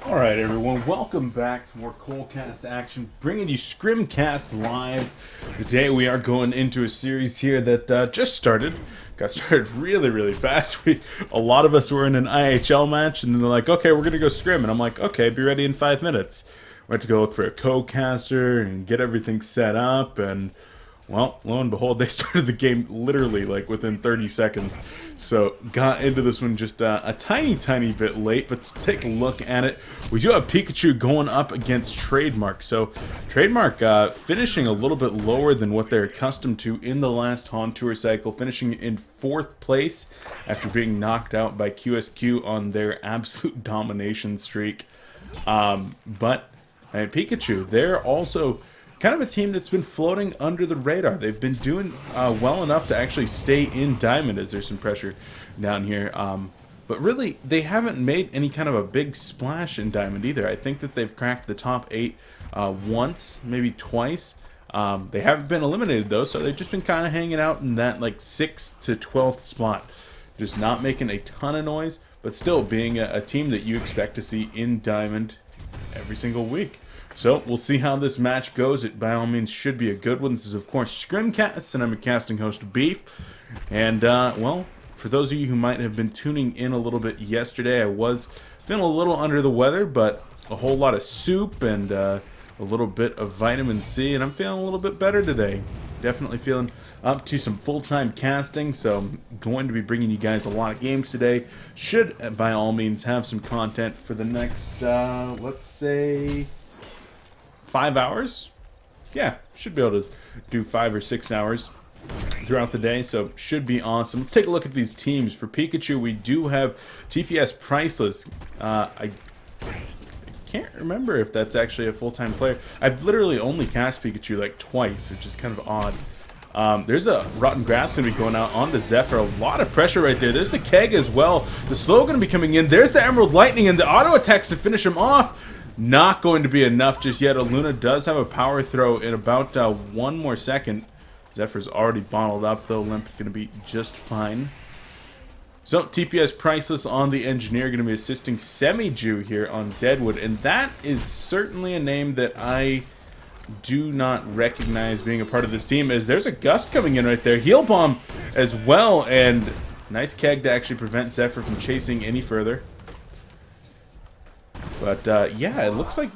Alright everyone, welcome back to more coLcast action, bringing you Scrimcast live. Today we are going into a series here that just started. Got started really fast. A lot of us were in an IHL match, and then they're like, okay, we're going to go scrim. And I'm like, okay, be ready in 5 minutes. We had to go look for a co-caster and get everything set up, and well, lo and behold, they started the game literally like within 30 seconds. So got into this one just a tiny bit late, but let's take a look at it. We do have Pikachu going up against Trademark. So Trademark finishing a little bit lower than what they're accustomed to in the last HoN Tour cycle, finishing in 4th place after being knocked out by QSQ on their absolute domination streak. But Pikachu, they're also kind of a team that's been floating under the radar. They've been doing well enough to actually stay in Diamond as there's some pressure down here. But really, they haven't made any kind of a big splash in Diamond either. I think that they've cracked the top 8 once, maybe twice. They haven't been eliminated though, so they've just been kind of hanging out in that like 6th to 12th spot. Just not making a ton of noise, but still being a team that you expect to see in Diamond every single week. So, we'll see how this match goes. It, by all means, should be a good one. This is, of course, Scrimcast, and I'm a casting host, Beef. And, well, for those of you who might have been tuning in a little bit yesterday, I was feeling a little under the weather, but a whole lot of soup and a little bit of vitamin C, and I'm feeling a little bit better today. Definitely feeling up to some full-time casting, so I'm going to be bringing you guys a lot of games today. Should, by all means, have some content for the next, let's say 5 hours. Yeah, should be able to do 5 or 6 hours throughout the day, so should be awesome. Let's take a look at these teams. For Pikachu, we do have TPS Priceless. I can't remember if that's actually a full-time player. I've literally only cast Pikachu like twice, which is kind of odd. There's a Rotten Grass going to be going out onto Zephyr. A lot of pressure right there. There's the Keg as well. The Slow going to be coming in. There's the Emerald Lightning and the auto attacks to finish him off. Not going to be enough just yet. Aluna does have a power throw in about 1 more second. Zephyr's already bottled up, though. Limp going to be just fine. So, TPS Priceless on the Engineer, going to be assisting Semi-Jew here on Deadwood. And that is certainly a name that I do not recognize being a part of this team, as there's a Gust coming in right there. Heal Bomb as well, and nice Keg to actually prevent Zephyr from chasing any further. But, yeah, it looks like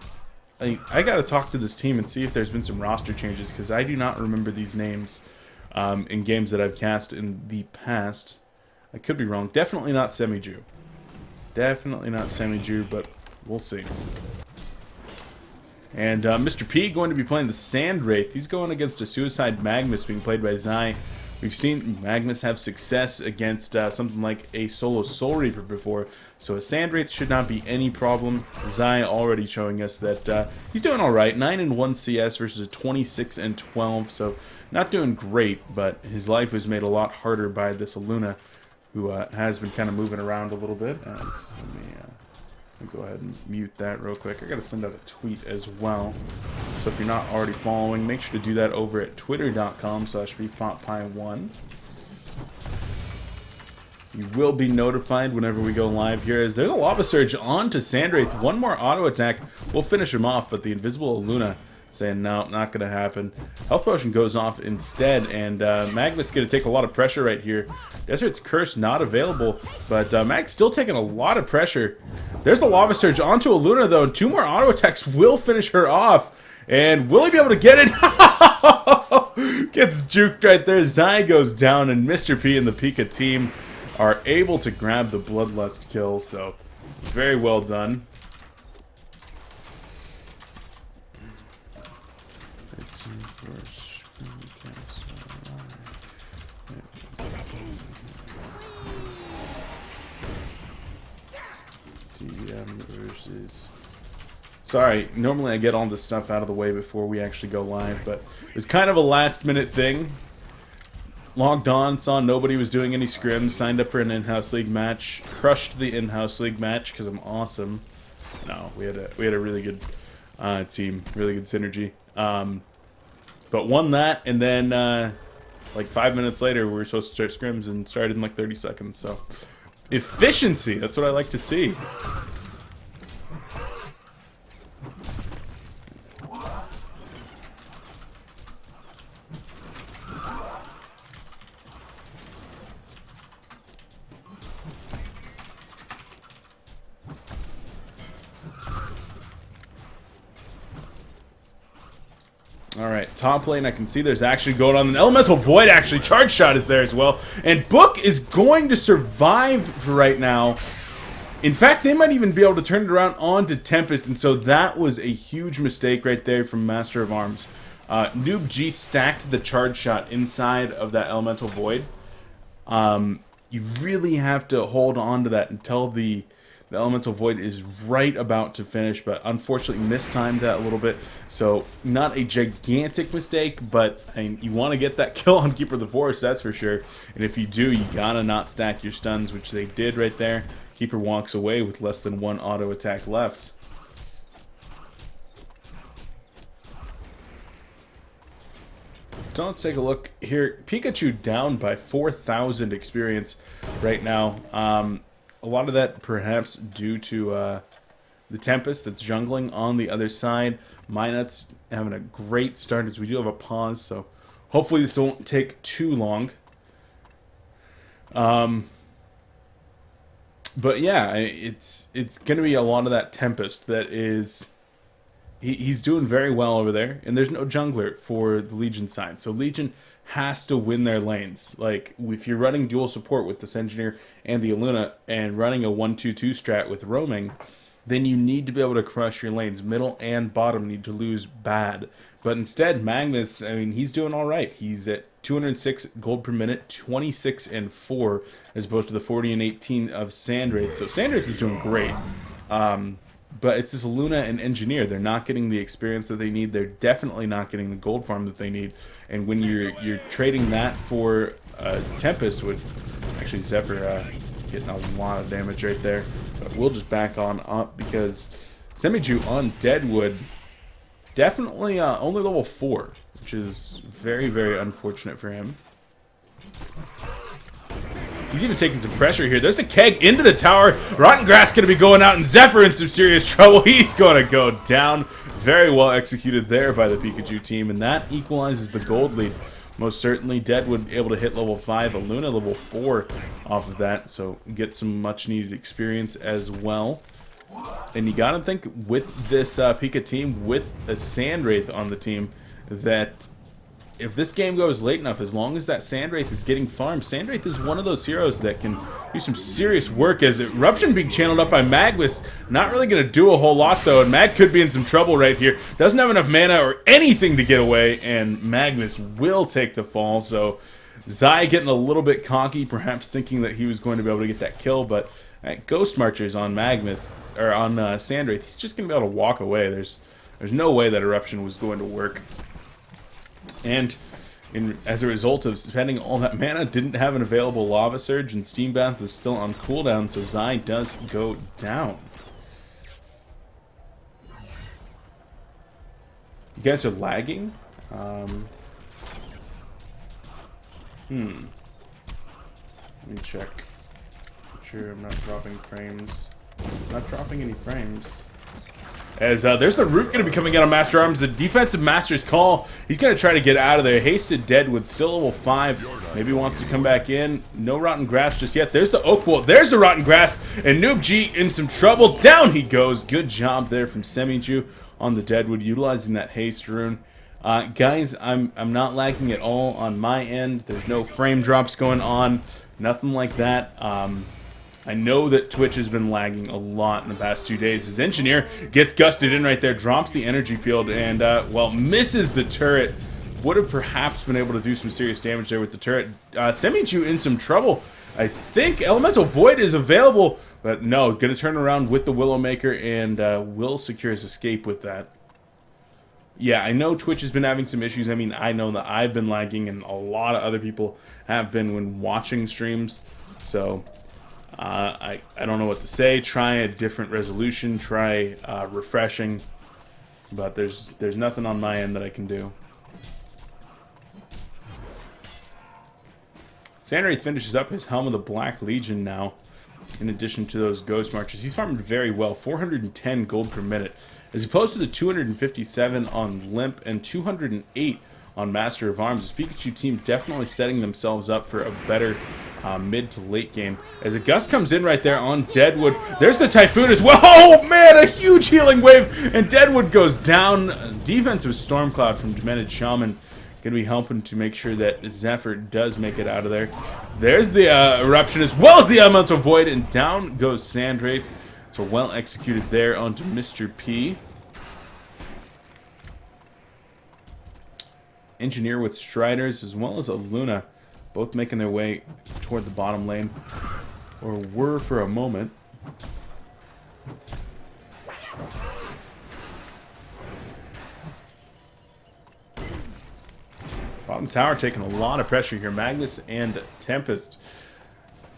I got to talk to this team and see if there's been some roster changes, because I do not remember these names in games that I've cast in the past. I could be wrong. Definitely not Semi-Jew. Definitely not Semi-Jew, but we'll see. And Mr. P going to be playing the Sand Wraith. He's going against a Suicide Magnus being played by Zai. We've seen Magnus have success against something like a solo Soul Reaper before, so a Sand Wraith should not be any problem. Zai already showing us that he's doing alright. 9-1 CS versus a 26-12, so not doing great, but his life was made a lot harder by this Aluna, who has been kind of moving around a little bit. Let me go ahead and mute that real quick. I gotta send out a tweet as well. So if you're not already following, make sure to do that over at twitter.com/beefpotpie1. You will be notified whenever we go live here, as there's a Lava Surge on to Sandwraith. One more auto attack will finish him off, but the invisible Luna saying no, not gonna happen. Health Potion goes off instead, and Magnus gonna take a lot of pressure right here. Desert's Curse not available, but Mag's still taking a lot of pressure. There's the Lava Surge onto Aluna though, and 2 more auto attacks will finish her off. And will he be able to get it? Gets juked right there. Zai goes down, and Mr. P and the Pika team are able to grab the Bloodlust kill, so very well done. tdM versus... Sorry, normally I get all this stuff out of the way before we actually go live, but it was kind of a last-minute thing. Logged on, saw nobody was doing any scrims, signed up for an in-house league match, crushed the in-house league match because I'm awesome. No, we had a really good team, really good synergy. But won that, and then like 5 minutes later, we were supposed to start scrims and started in like 30 seconds. So efficiency, that's what I like to see. All right, top lane, I can see there's actually going on an Elemental Void, actually. Charge Shot is there as well. And Book is going to survive for right now. In fact, they might even be able to turn it around onto Tempest, and so that was a huge mistake right there from Master of Arms. Noob G stacked the Charge Shot inside of that Elemental Void. You really have to hold on to that until the Elemental Void is right about to finish, but unfortunately mistimed that a little bit. So not a gigantic mistake, but I mean, you want to get that kill on Keeper of the Forest, that's for sure. And if you do, you gotta not stack your stuns, which they did right there. Keeper walks away with less than 1 auto attack left. So let's take a look here. Pikachu down by 4,000 experience right now. A lot of that perhaps due to the Tempest that's jungling on the other side. Minot's having a great start as we do have a pause, so hopefully this won't take too long. But yeah, it's going to be a lot of that Tempest that is... He's doing very well over there, and there's no jungler for the Legion side. So Legion has to win their lanes. Like, if you're running dual support with this Engineer and the Aluna, and running a 1-2-2 strat with roaming, then you need to be able to crush your lanes. Middle and bottom need to lose bad. But instead, Magnus, I mean, he's doing all right. He's at 206 gold per minute, 26 and 4, as opposed to the 40 and 18 of Sandwraith. So Sandwraith is doing great. But it's this Luna and Engineer. They're not getting the experience that they need. They're definitely not getting the gold farm that they need. And when you're trading that for Tempest, with actually Zephyr getting a lot of damage right there. But we'll just back on up because Semiju on Deadwood definitely only level 4, which is very, very unfortunate for him. He's even taking some pressure here. There's the keg into the tower. Rotten Grass going to be going out, and Zephyr in some serious trouble. He's going to go down. Very well executed there by the Pikachu team, and that equalizes the gold lead. Most certainly, Deadwood able to hit level 5, Aluna level 4 off of that, so get some much-needed experience as well. And you got to think with this Pika team, with a Sandwraith on the team, that... if this game goes late enough, as long as that Sandwraith is getting farmed, Sandwraith is one of those heroes that can do some serious work. As Eruption being channeled up by Magnus, not really going to do a whole lot though, and Mag could be in some trouble right here. Doesn't have enough mana or anything to get away, and Magnus will take the fall. So Zai getting a little bit cocky, perhaps thinking that he was going to be able to get that kill, but Ghost Marchers on Magnus, or on Sandwraith, he's just going to be able to walk away. There's no way that Eruption was going to work. And as a result of spending all that mana, didn't have an available Lava Surge, and Steam Bath was still on cooldown, so Zai does go down. You guys are lagging? Let me check. Make sure I'm not dropping frames. Not dropping any frames. As there's the root going to be coming out of Master Arms. The defensive Master's Call. He's going to try to get out of there. Hasted Deadwood, still level 5. Maybe wants to come back in. No Rotten Grasp just yet. There's the Oak Bolt. There's the Rotten Grasp. And Noob G in some trouble. Down he goes. Good job there from Semiju on the Deadwood, utilizing that haste rune. Guys, I'm not lagging at all on my end. There's no frame drops going on. Nothing like that. I know that Twitch has been lagging a lot in the past 2 days. His Engineer gets gusted in right there, drops the energy field, and, well, misses the turret. Would have perhaps been able to do some serious damage there with the turret. Semichu in some trouble. I think Elemental Void is available, but no, going to turn around with the Willowmaker and will secure his escape with that. Yeah, I know Twitch has been having some issues. I mean, I know that I've been lagging, and a lot of other people have been when watching streams, so... I don't know what to say. Try a different resolution. Try refreshing. But there's nothing on my end that I can do. Sandwraith finishes up his Helm of the Black Legion now. In addition to those Ghost Marchers. He's farmed very well. 410 gold per minute. As opposed to the 257 on Limp and 208 on Master of Arms. This Pikachu team definitely setting themselves up for a better mid to late game. As a gust comes in right there on Deadwood. There's the Typhoon as well. Oh, man, a huge healing wave. And Deadwood goes down. Defensive Storm Cloud from Demented Shaman. Going to be helping to make sure that Zephyr does make it out of there. There's the Eruption as well as the Elemental Void. And down goes Sandrape. So well executed there onto Mr. P. Engineer with Striders as well as a Luna. Both making their way toward the bottom lane. Or were for a moment. Bottom tower taking a lot of pressure here. Magnus and Tempest.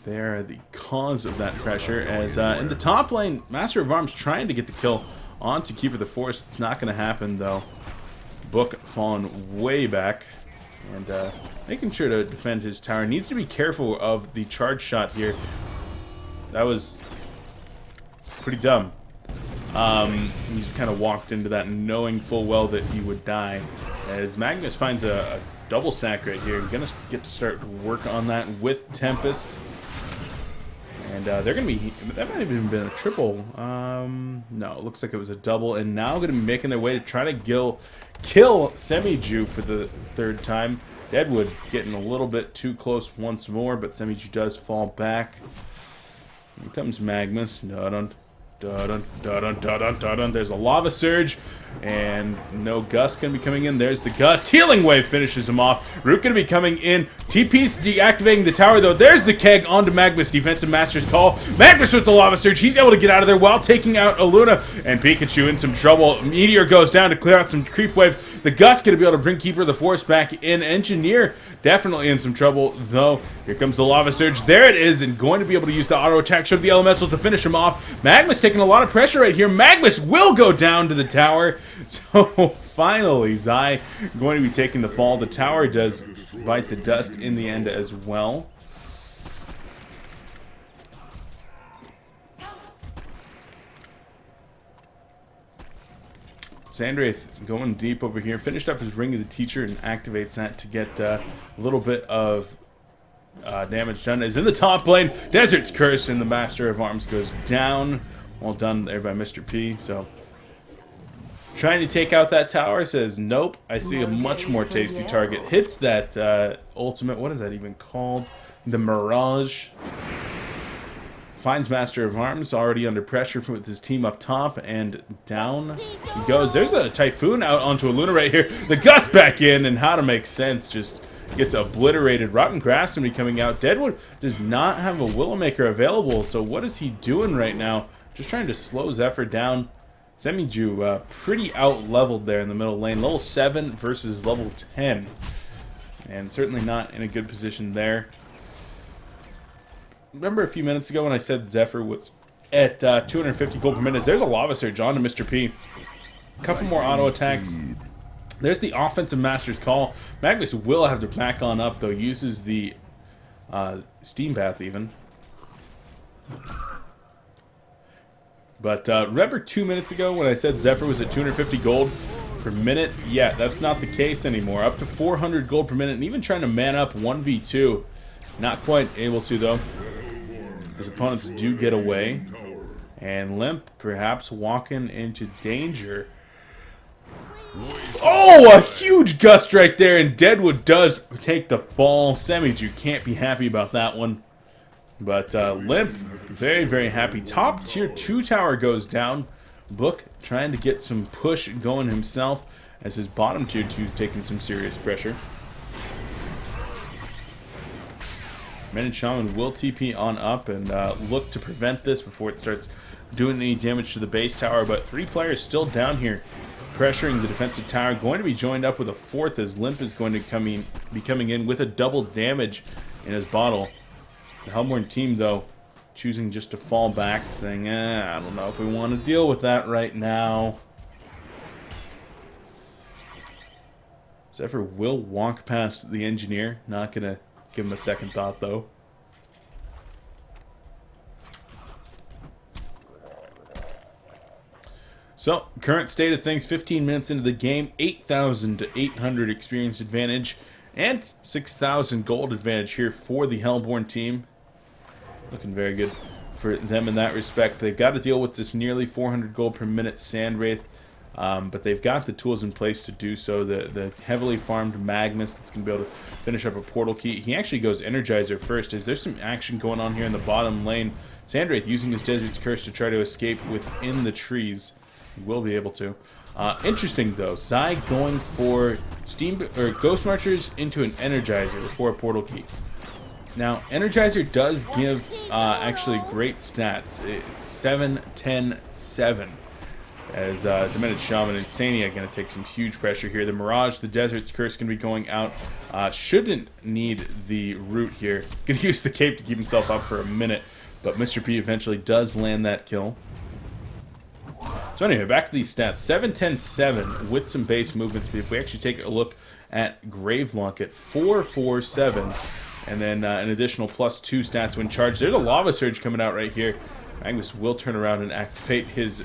They are the cause of that pressure. As in the top lane, Master of Arms trying to get the kill onto Keeper of the Forest. It's not going to happen though. Book falling way back. And making sure to defend his tower. Needs to be careful of the charge shot here. That was pretty dumb. He just kind of walked into that knowing full well that he would die. As Magnus finds a double stack right here. Gonna get to start work on that with Tempest. And they're gonna be, that might have even been a triple. No, it looks like it was a double. And now gonna be making their way to try to kill Semiju for the third time. Deadwood getting a little bit too close once more, but Semiju does fall back. Here comes Magnus. Dun-dun, dun-dun, dun-dun, dun-dun, dun-dun. There's a Lava Surge, and no Gust going to be coming in. There's the Gust. Healing Wave finishes him off. Root going to be coming in. TP's deactivating the tower, though. There's the Keg onto Magnus. Defensive Master's Call. Magnus with the Lava Surge. He's able to get out of there while taking out Aluna. And Pikachu in some trouble. Meteor goes down to clear out some creep waves. The Gust going to be able to bring Keeper of the Forest back in. Engineer definitely in some trouble, though. Here comes the Lava Surge. There it is, and going to be able to use the auto attack. Show the Elementals to finish him off. Magnus taking a lot of pressure right here. Magnus will go down to the tower. So finally, Zai going to be taking the fall. The tower does bite the dust in the end as well. Sandraith going deep over here. Finished up his Ring of the Teacher and activates that to get a little bit of damage done. Is in the top lane. Desert's Curse, and the Master of Arms goes down. Well done there by Mr. P. So trying to take out that tower, says nope. I see a much more tasty target. Hits that ultimate. What is that even called? The Mirage. Finds Master of Arms already under pressure with his team up top, and down he goes. There's a Typhoon out onto a Luna right here. The Gust back in, and how to make sense just gets obliterated. Rotten Grass going to be coming out. Deadwood does not have a Willowmaker available, so what is he doing right now? Just trying to slow Zephyr down. Semiju pretty out-leveled there in the middle lane. Level 7 versus level 10. And certainly not in a good position there. Remember a few minutes ago when I said Zephyr was at 250 gold per minute? There's a Lava Surge on to Mr. P. A couple more auto attacks. There's the Offensive Master's Call. Magnus will have to back on up, though. Uses the Steam Bath even. But remember 2 minutes ago when I said Zephyr was at 250 gold per minute? Yeah, that's not the case anymore. Up to 400 gold per minute, and even trying to man up 1v2. Not quite able to, though. His opponents do get away. And Limp perhaps walking into danger. Oh, a huge gust right there, and Deadwood does take the fall. Semiju can't be happy about that one. But Limp, very, very happy. Top tier 2 tower goes down. Book trying to get some push going himself, as his bottom tier 2 is taking some serious pressure. Demented Shaman will TP on up and look to prevent this before it starts doing any damage to the base tower. But 3 players still down here pressuring the defensive tower. Going to be joined up with a 4th, as Limp is going to be coming in with a double damage in his bottle. The Hellborn team, though, choosing just to fall back, saying, I don't know if we want to deal with that right now. Zephyr will walk past the Engineer. Not going to give him a second thought, though. So, current state of things, 15 minutes into the game, 8,800 experience advantage. And 6,000 gold advantage here for the Hellborn team. Looking very good for them in that respect. They've got to deal with this nearly 400 gold per minute Sandwraith, but they've got the tools in place to do so. The heavily farmed Magnus that's going to be able to finish up a portal key. He actually goes Energizer first. Is there some action going on here in the bottom lane? Sandwraith using his Desert's Curse to try to escape within the trees. He will be able to. Interesting though, Zai going for Ghost Marchers into an Energizer for a portal key. Now, Energizer does give actually great stats. It's 7, 10, 7. As Demented Shaman and Sania going to take some huge pressure here. The Mirage, the Desert's Curse going to be going out. Shouldn't need the root here. Going to use the cape to keep himself up for a minute. But Mr. P eventually does land that kill. So anyway, back to these stats. 7, 10, 7 with some base movements. But if we actually take a look at Grave Locket, 4, 4, 7. And then an additional +2 stats when charged. There's a Lava Surge coming out right here. Magnus will turn around and activate his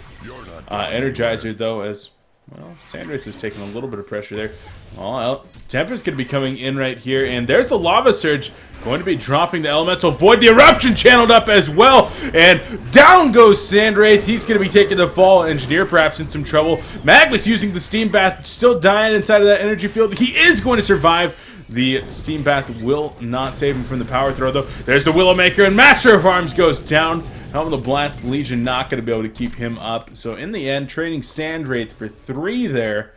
Energizer, though, as, well, Sandwraith was taking a little bit of pressure there. Well, Tempest's going to be coming in right here, and there's the Lava Surge. Going to be dropping the Elemental Void. The Eruption channeled up as well, and down goes Sandwraith. He's going to be taking the fall. Engineer perhaps in some trouble. Magnus using the Steam Bath, still dying inside of that energy field. He is going to survive. The Steam Bath will not save him from the power throw, though. There's the Willowmaker, and Master of Arms goes down. Helm of the Black Legion not going to be able to keep him up. So in the end, trading Sandwraith for 3 there.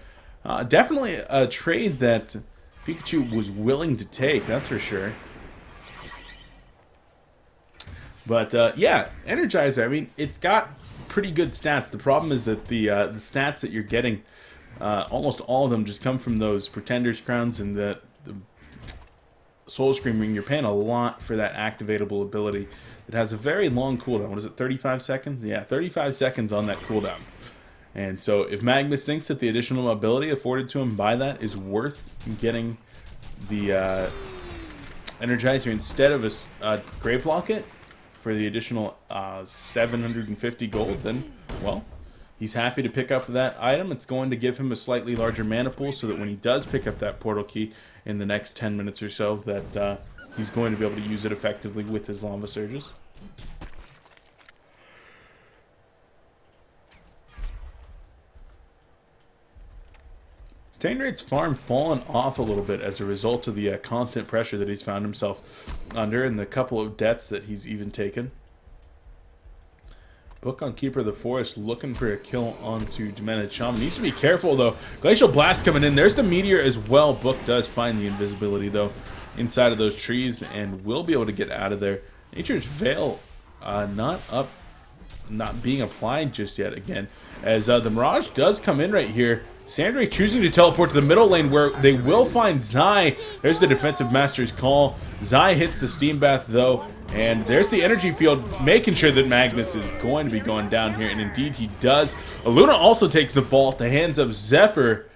Definitely a trade that Pikachu was willing to take, that's for sure. But yeah, Energizer, I mean, it's got pretty good stats. The problem is that the stats that you're getting, almost all of them just come from those Pretender's Crowns and the Soul Scream Ring. You're paying a lot for that activatable ability. It has a very long cooldown. What is it, 35 seconds? Yeah, 35 seconds on that cooldown. And so if Magnus thinks that the additional ability afforded to him by that is worth getting the Energizer instead of a Grave Locket for the additional 750 gold, then, well, he's happy to pick up that item. It's going to give him a slightly larger mana pool so that when he does pick up that portal key in the next 10 minutes or so, that he's going to be able to use it effectively with his Lava Surges. Sandwraith's farm fallen off a little bit as a result of the constant pressure that he's found himself under and the couple of deaths that he's even taken. Book on Keeper of the Forest looking for a kill onto Demented Shaman. Needs to be careful, though. Glacial Blast coming in. There's the Meteor as well. Book does find the invisibility, though, inside of those trees and will be able to get out of there. Nature's Veil not being applied just yet again. As the Mirage does come in right here. Sandwraith choosing to teleport to the middle lane where they will find Zai. There's the Defensive Master's Call. Zai hits the Steam Bath, though. And there's the energy field, making sure that Magnus is going to be going down here. And indeed he does. Luna also takes the fall at the hands of Zephyr.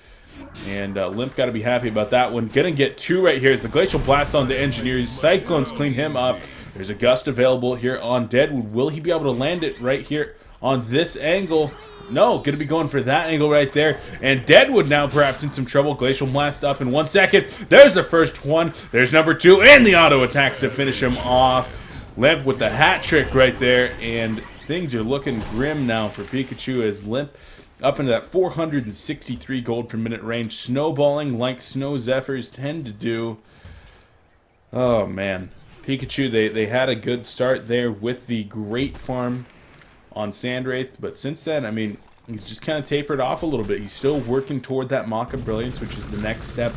And Limp got to be happy about that one. Gonna get 2 right here as the Glacial Blast on the Engineers. Cyclones clean him up. There's a Gust available here on Deadwood. Will he be able to land it right here on this angle? No, going to be going for that angle right there. And Deadwood now perhaps in some trouble. Glacial Blast up in 1 second. There's the first one. There's number 2. And the auto attacks to finish him off. Limp with the hat trick right there. And things are looking grim now for Pikachu as Limp up into that 463 gold per minute range. Snowballing like Snow Zephyrs tend to do. Oh, man. Pikachu, they had a good start there with the great farm on Sandwraith, but since then, I mean, he's just kind of tapered off a little bit. He's still working toward that Mock of Brilliance, which is the next step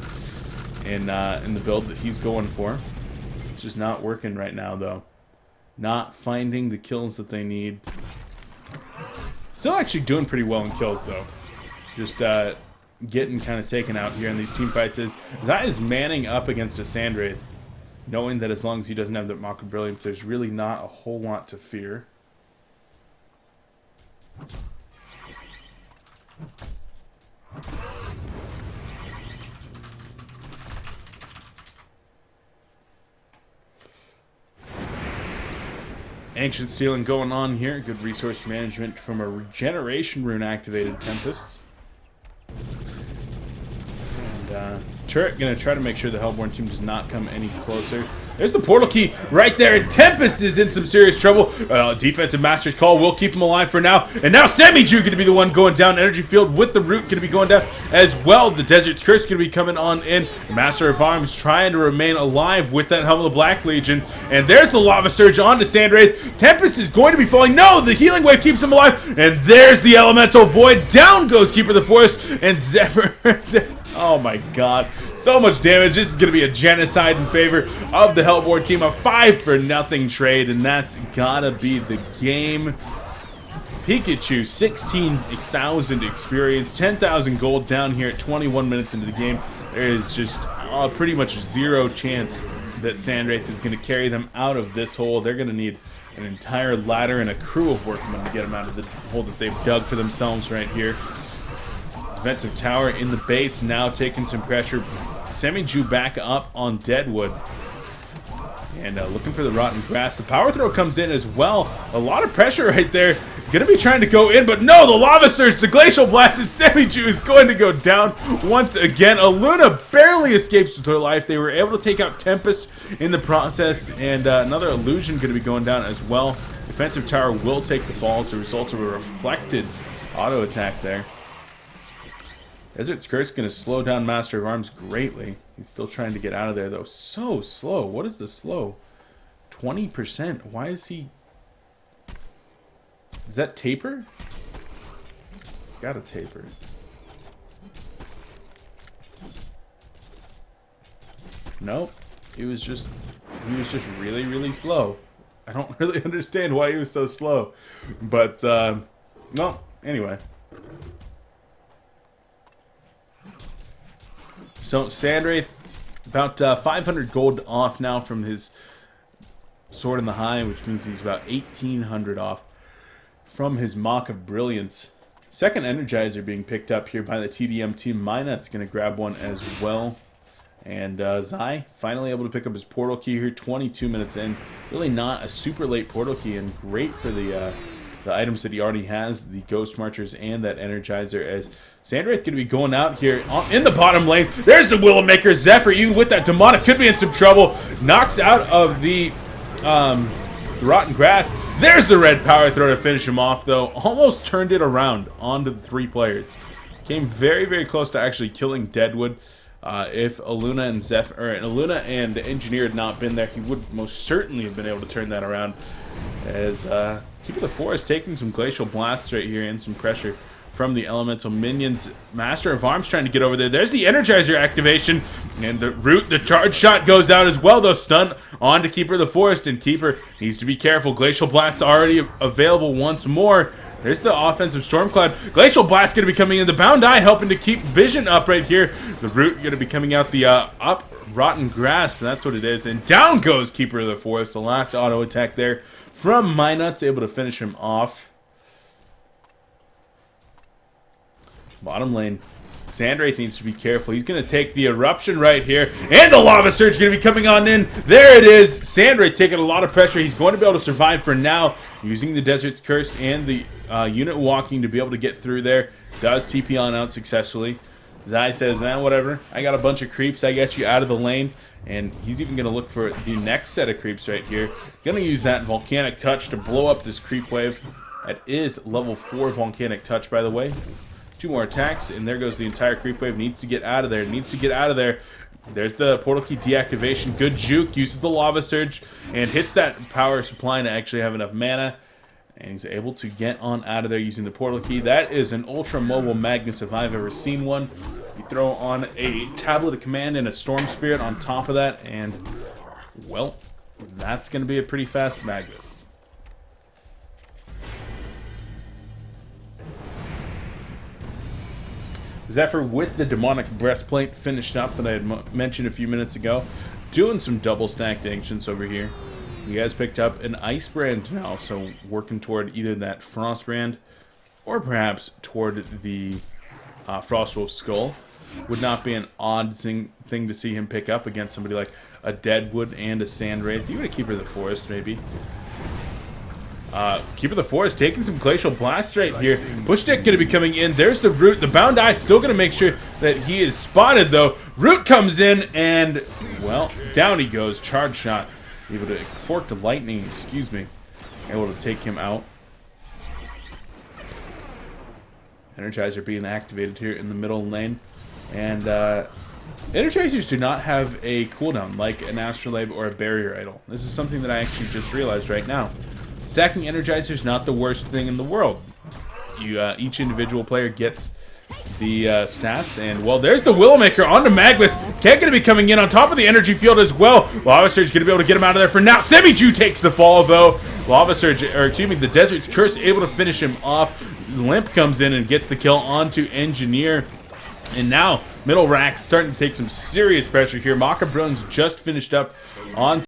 in the build that he's going for. It's just not working right now, though. Not finding the kills that they need. Still actually doing pretty well in kills, though. Just getting kind of taken out here in these team fights. As Zai is manning up against a Sandwraith, knowing that as long as he doesn't have that Mock of Brilliance, there's really not a whole lot to fear. Ancient Stealing going on here. Good resource management from a Regeneration Rune activated Tempest. And turret, gonna try to make sure the Hellborn team does not come any closer. There's the portal key right there, and Tempest is in some serious trouble. Defensive Master's Call will keep him alive for now. And now Semi-Ju going to be the one going down. Energy Field with the Root going to be going down as well. The Desert's Curse going to be coming on in. Master of Arms trying to remain alive with that Helm of the Black Legion. And there's the Lava Surge onto Sandwraith. Tempest is going to be falling. No, the Healing Wave keeps him alive. And there's the Elemental Void. Down goes Keeper of the Forest. And Zephyr. Oh my god. So much damage. This is going to be a genocide in favor of the Hellborn team. A 5-0 trade, and that's gotta be the game. Pikachu, 16,000 experience, 10,000 gold down here at 21 minutes into the game. There is just pretty much zero chance that Sandwraith is going to carry them out of this hole. They're going to need an entire ladder and a crew of workmen to get them out of the hole that they've dug for themselves right here. Defensive tower in the base, now taking some pressure. Semi-Ju back up on Deadwood. And looking for the Rotten Grass. The Power Throw comes in as well. A lot of pressure right there. Gonna be trying to go in, but no, the Lava Surge, the Glacial Blast, and Semi-Ju is going to go down once again. Aluna barely escapes with her life. They were able to take out Tempest in the process, and another Illusion going to be going down as well. Defensive tower will take the fall as a result of a reflected auto attack there. Desert's Curse going to slow down Master of Arms greatly. He's still trying to get out of there, though. So slow. What is the slow? 20%. Why is he... Is that taper? It's got a taper. Nope. He was just really, really slow. I don't really understand why he was so slow. But, well, anyway. So, Sandwraith, about 500 gold off now from his Sword in the High, which means he's about 1,800 off from his Mock of Brilliance. Second Energizer being picked up here by the tdM team. Minot's going to grab one as well. And Zai finally able to pick up his portal key here, 22 minutes in. Really not a super late portal key, and great for the items that he already has, the Ghost Marchers and that Energizer, as Sandwraith going to be going out here in the bottom lane. There's the Willowmaker. Zephyr, even with that Demonic, could be in some trouble. Knocks out of the Rotten Grasp. There's the red Power Throw to finish him off, though. Almost turned it around onto the 3 players. Came very, very close to actually killing Deadwood. If Aluna and Aluna and the Engineer had not been there, he would most certainly have been able to turn that around. As Keeper of the Forest taking some Glacial Blasts right here and some pressure from the Elemental Minions. Master of Arms trying to get over there. There's the Energizer activation. And the Root, the Charge Shot goes out as well, though. Stun on to Keeper of the Forest. And Keeper needs to be careful. Glacial Blast already available once more. There's the offensive Stormcloud. Glacial Blast going to be coming in. The Bound Eye helping to keep vision up right here. The Root going to be coming out the up Rotten Grasp. That's what it is. And down goes Keeper of the Forest. The last auto attack there from Minot's, able to finish him off. Bottom lane. Sandwraith needs to be careful. He's going to take the Eruption right here. And the Lava Surge going to be coming on in. There it is. Sandwraith taking a lot of pressure. He's going to be able to survive for now, using the Desert's Curse and the unit walking to be able to get through there. Does TP on out successfully. Zai says, whatever. I got a bunch of creeps. I get you out of the lane. And he's even going to look for the next set of creeps right here. Going to use that Volcanic Touch to blow up this creep wave. That is level 4 Volcanic Touch, by the way. 2 more attacks, and there goes the entire creep wave. Needs to get out of there. Needs to get out of there. There's the portal key deactivation. Good juke. Uses the Lava Surge and hits that power supply to actually have enough mana. And he's able to get on out of there using the portal key. That is an ultra mobile Magnus if I've ever seen one. You throw on a Tablet of Command and a Storm Spirit on top of that, and, well, that's going to be a pretty fast Magnus. Zephyr with the Demonic Breastplate finished up that I had mentioned a few minutes ago. Doing some double stacked Ancients over here. He has picked up an Ice Brand now, so working toward either that Frost Brand or perhaps toward the Frostwolf Skull. Would not be an odd thing to see him pick up against somebody like a Deadwood and a Sandwraith. Even a Keeper of the Forest, maybe. Keeper the Forest taking some Glacial Blast right here. Bush Deck going to be coming in. There's the Root. The Bound Eye still going to make sure that he is spotted, though. Root comes in, and, well, down he goes. Charge Shot. Able to fork the Lightning, excuse me. Able to take him out. Energizer being activated here in the middle lane. And Energizers do not have a cooldown like an Astrolabe or a Barrier Idol. This is something that I actually just realized right now. Stacking Energizers not the worst thing in the world. Each individual player gets the stats, and well, there's the Willowmaker onto Magnus. Keg gonna be coming in on top of the energy field as well. Lava Surge gonna be able to get him out of there for now. Semi-Jew takes the fall though. Lava Surge, or excuse me, the Desert's Curse able to finish him off. Limp comes in and gets the kill onto Engineer. And now, middle racks starting to take some serious pressure here. Maka Bruns just finished up on